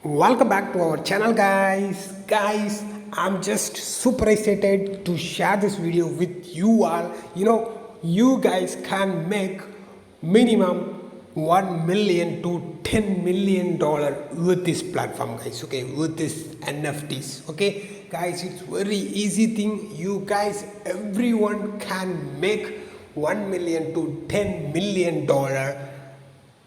Welcome back to our channel, guys. I'm just super excited to share this video with you all. You guys can make minimum 1 million to 10 million dollar with this platform, guys. Okay, with this NFTs. Okay, guys, it's very easy thing. You guys, everyone can make 1 million to 10 million dollar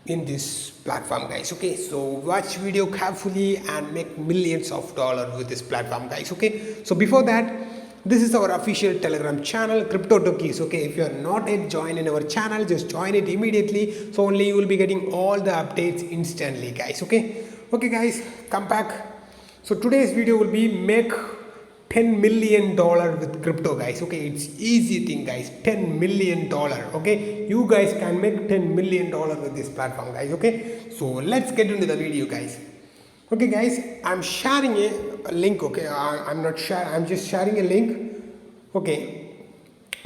in this platform, guys. Okay, so watch video carefully and make millions of dollars with this platform, guys. Okay, so before that, this is our official Telegram channel, Cryptotechviewz. Okay, if you are not yet joined in our channel, just join it immediately, so only you will be getting all the updates instantly, guys. Okay guys, come back. So today's video will be make $10 million with crypto, guys. Okay, it's easy thing, guys. $10 million. Okay, you guys can make $10 million with this platform, guys. Okay, so let's get into the video, guys. Okay, guys, I'm sharing a link. Okay, I'm not sharing, I'm just sharing a link. Okay,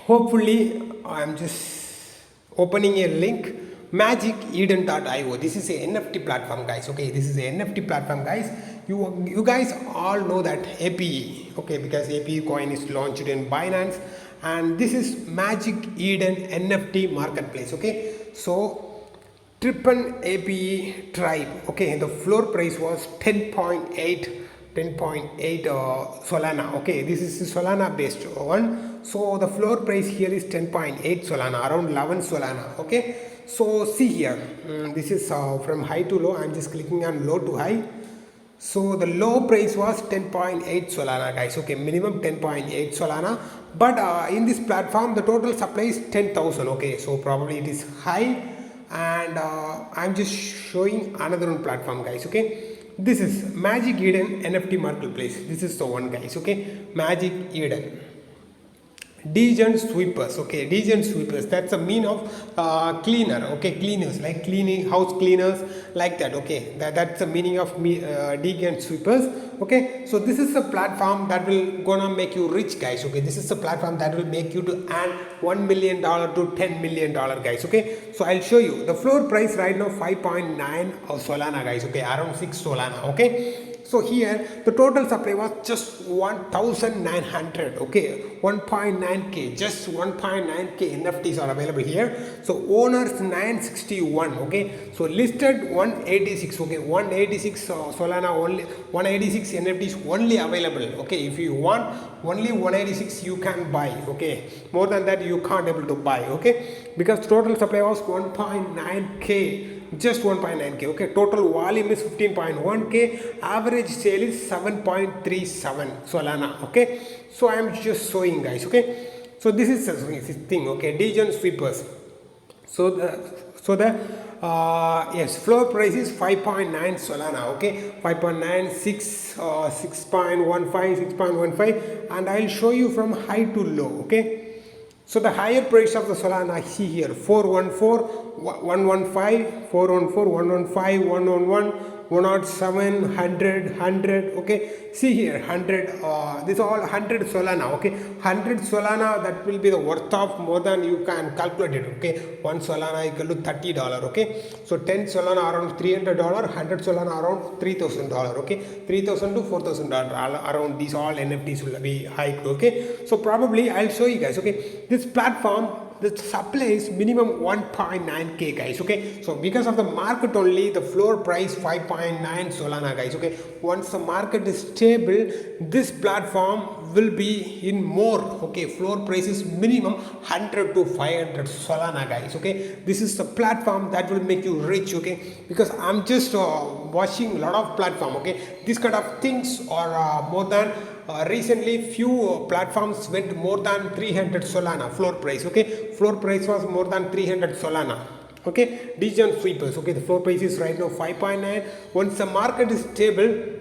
hopefully I'm just opening a link. MxcEden.io. This is a NFT platform, guys. Okay, this is a NFT platform, guys. You guys all know that APE. Okay, because APE coin is launched in Binance, and this is MxcEden NFT marketplace. Okay, so Triple APE tribe. Okay, the floor price was 10.8 Solana. Okay, this is Solana based one, so the floor price here is 10.8 Solana, around 11 Solana. Okay, so see here, this is from high to low. I'm just clicking on low to high. So the low price was 10.8 Solana, guys. Okay, minimum 10.8 Solana, but in this platform the total supply is 10,000. Okay, so probably it is high, and I'm just showing another one platform, guys. Okay, this is MxcEden NFT marketplace. This is the one, guys. Okay, MxcEden Degen sweepers. Okay, Degen sweepers, that's a mean of cleaner. Okay, cleaners, like cleaning, house cleaners, like that. Okay, that's the meaning of Degen sweepers. Okay, so this is a platform that will gonna make you rich, guys. Okay, this is a platform that will make you to earn $1 million to $10 million, guys. Okay, so I'll show you the floor price right now, 5.9 of Solana, guys. Okay, around 6 Solana. Okay, so here the total supply was just 1,900. Okay, 1.9k, just 1.9k NFTs are available here. So owners 961. Okay, so listed 186. Okay, 186 Solana, only 186 NFTs only available. Okay, if you want only 186 you can buy. Okay, more than that you can't able to buy. Okay, because total supply was 1.9k, just 1.9k. Okay, total volume is 15.1k, average sale is 7.37 Solana. Okay, so I am just showing, guys. Okay, so this is this thing. Okay, Degen sweepers. So the yes, floor price is 5.9 Solana. Okay, 5.9, 6.15, 6.15, and I'll show you from high to low. Okay, so the higher price of the Solana, see here, 414, 115, 414, 115, 111, 107, 100. Okay, see here, 100. This all 100 Solana. Okay, 100 Solana, that will be the worth of more than you can calculate it. Okay, 1 Solana equal to $30. Okay, so 10 Solana around $300, 100 Solana around $3,000. Okay, $3,000 to $4,000 around these all NFTs will be hiked. Okay, so probably I'll show you, guys. Okay, this platform, the supply is minimum 1.9k, guys. Okay, so because of the market only, the floor price 5.9 Solana, guys. Okay, once the market is stable, this platform will be in more. Okay, floor price is minimum 100 to 500 Solana, guys. Okay, this is the platform that will make you rich. Okay, because I'm just watching a lot of platform. Okay, this kind of things are more than recently few platforms went more than 300 Solana floor price. Okay, floor price was more than 300 Solana. Okay, Degen sweepers. Okay, the floor price is right now 5.9. Once the market is stable,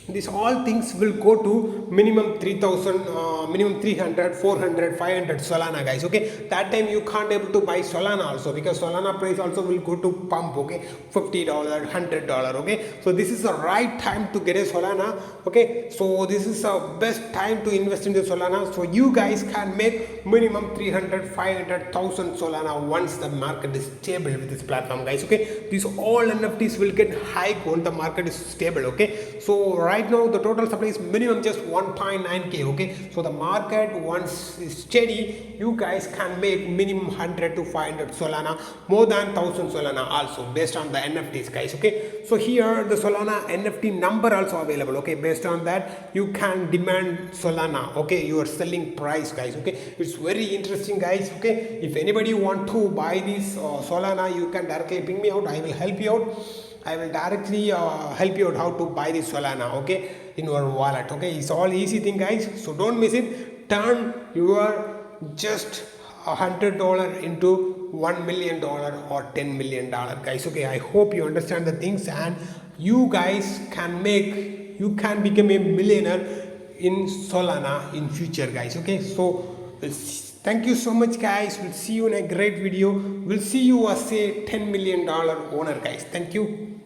these all things will go to minimum 3000, minimum 300, 400, 500 Solana, guys. Okay, that time you can't able to buy Solana also, because Solana price also will go to pump. Okay, $50, $100. Okay, so this is the right time to get a Solana. Okay, so this is the best time to invest in the Solana. So you guys can make minimum 300, 500,000 Solana once the market is stable with this platform, guys. Okay, these all NFTs will get high when the market is stable. Okay, so right now the total supply is minimum just 1.9k. Okay, so the market once is steady, you guys can make minimum 100 to 500 Solana, more than 1000 Solana also, based on the NFTs, guys. Okay, so here the Solana NFT number also available. Okay, based on that you can demand Solana. Okay, your selling price, guys. Okay, it's very interesting, guys. Okay, if anybody want to buy this Solana, you can directly ping me out. I will help you out. I will directly help you out how to buy this Solana, okay, in your wallet. Okay, it's all easy thing, guys, so don't miss it. Turn your just $100 into $1 million or $10 million, guys. Okay, I hope you understand the things, and you guys can become a millionaire in Solana in future, guys. Okay, so thank you so much, guys. We'll see you in a great video. We'll see you as a $10 million owner, guys. Thank you.